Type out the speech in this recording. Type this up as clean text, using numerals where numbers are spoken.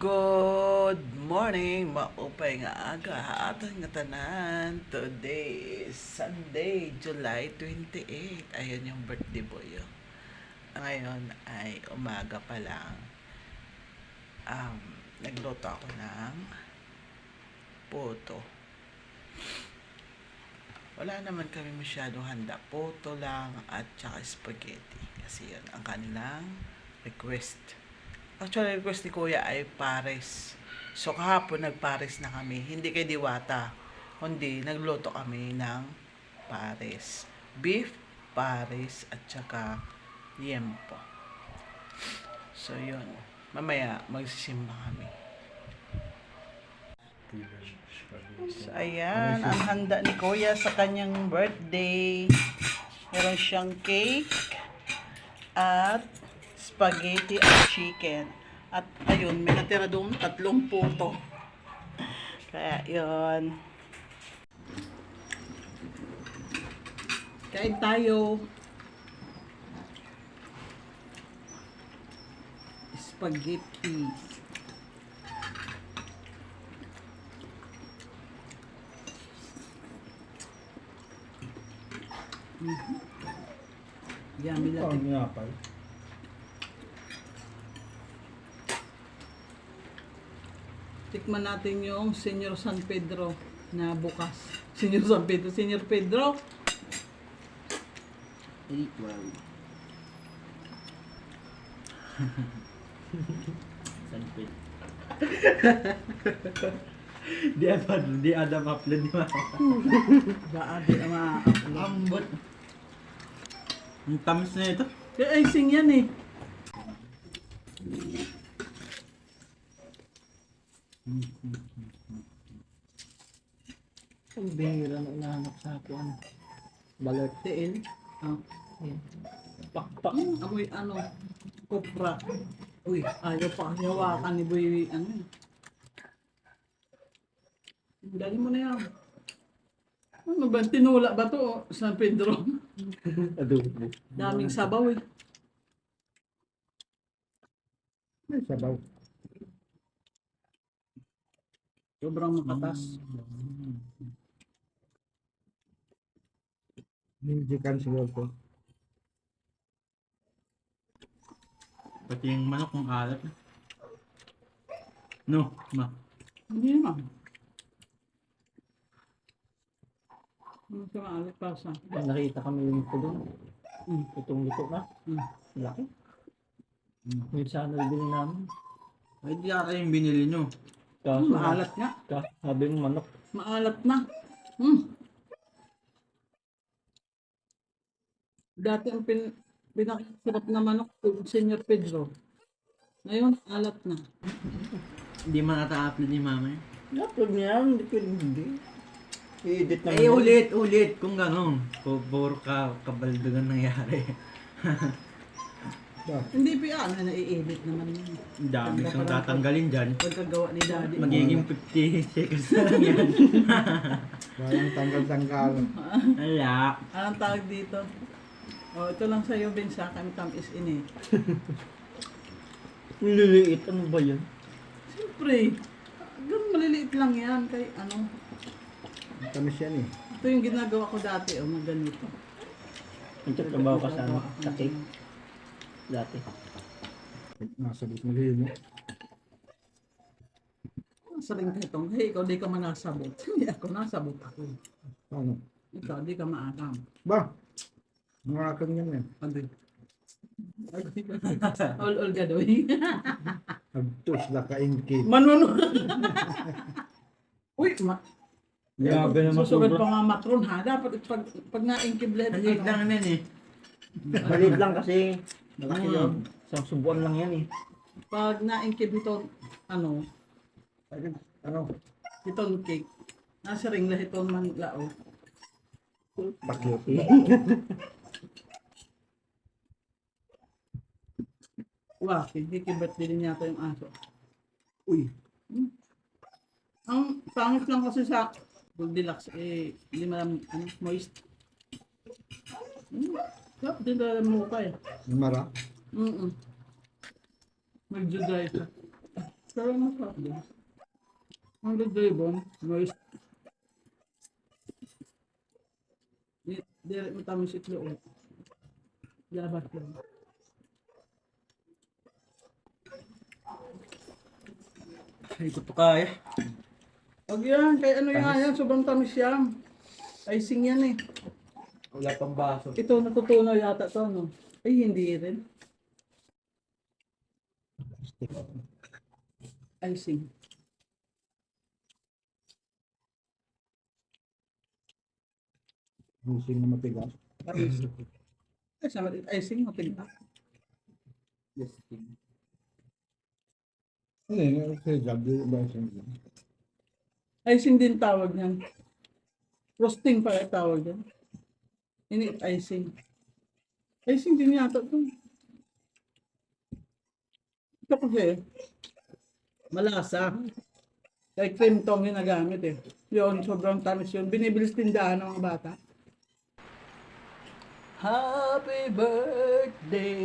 Good morning, maupay nga aga atong nga tanan. Today is Sunday, July 28. Ayun yung birthday boy. Ngayon ay umaga pa lang. Nagluto ako ng puto. Wala naman kami masyadong handa. Puto lang at saka spaghetti. Kasi yun ang kanilang request. Actually, request ni Kuya ay pares. So, kahapon nagpares na kami. Hindi kay Diwata. Kundi, nagluto kami ng pares. Beef, pares, at saka liempo. So, yun. Mamaya, magsisimba kami. So, ayan. Ang handa ni Kuya sa kanyang birthday. Meron siyang cake at spaghetti at chicken. At ayun, may natira doon 3 puto. Kaya yun. Kain tayo. Spaghetti. Yummy lang. Tikman natin yung Senyor San Pedro na bukas. Senyor San Pedro. Senyor Pedro. Wow. San Pedro. Di ada upload di mama. Baadi ang mga Ambot. Ang tamis na ito. kaya icing yan eh. Ang bihira na inahanap sa ako ano. Balertiin. Ah. Ayan. Pakpak. Amoy ano, kopra. Uy, ayaw pa hawakan ni Boy, ano. Dali mo na yan. Ano ba, tinula ba to, San Pedro? Adobo. Daming sabaw eh. May sabaw. Sobrang makatas. Hindi kan siguro po. Pati yung manok kung alat. No, ma. Hindi naman. Ano sa maalit pa sa? Nakita kami yung ito doon. Itong luto na. Laki. Yung sana ibili namin. Ay, di ata yung binili nyo. Kaso, Maalat nga. sabi ng manok. Maalat na. Dati ang pinakasarap na manok, Senyor Pedro. Ngayon, alat na. Hindi man ata-upload ni mama yun. Upload niya yan, hindi pwede hindi. I-edit naman. Eh, ulit. Kung gano'n. Puro kabaldugan nangyari. Hindi pa yan, nai-edit naman yun. Ang dami kang tatanggalin dyan. Pagkagawa ni Daddy. Magiging 50 seconds na lang yan. Parang tanggal-tanggal. Ala. Anong tawag dito? Oh, ito lang sa'yo, Bensa. Kami tamis ini. Nililiit, ano ba yan? Siyempre, ganun maliliit lang yan. Kay ano, Tamis yan eh. ito yung ginagawa ko dati, oh, mga ganito. Nagtatrabaho ka sa cake dati. Nasabot mo rin mo. Saling ka itong, hey, ikaw di ka manasabot. Hindi ako nasabot ako. Paano? Ikaw di ka maakam. Ba? Mga akang yan eh. Ano? All gadoy. Agtos na kaingkit. Manuno. Uy, Grabe naman susunod sobra. pa nga matron ha. Dapat pag na-inkiblet. Maliit lang naman eh. Maliit lang kasi. Malaki yun. Isang subuan lang yan eh. Pag na-inkib ito, ano, Ano? itong cake. Nasa ring lah itong manlao. Pakyoti. Wah, kikibat din yata yung aso. Uy. Ang pangit lang kasi sa Goldilocks, eh, hindi moist. Sarap din talaga mo pa eh. Mara. Medyo dry siya. Pero masarap din. Ang Red Ribbon, moist. Di rin matamis itlog. Labas lang. Ay, ito pa kaya. Pag yan, kaya ano yan, sobrang tamis yan. Icing yan eh. Wala pang baso. Ito, natutunaw yata to, no? Ay, hindi rin. Icing. Busing na matigas. Icing. Ay, sama din. Icing, matigla. Yes. Ano kasi sabi ba siya? Icing din tawag niyan. Frosting pala tawag yan. Ini icing. Icing din yata to. Ito kasi, malasa. Kay cream tong ginagamit eh. Yun, sobrang tamis yun. Binibilis tindahan ng mga bata. Happy birthday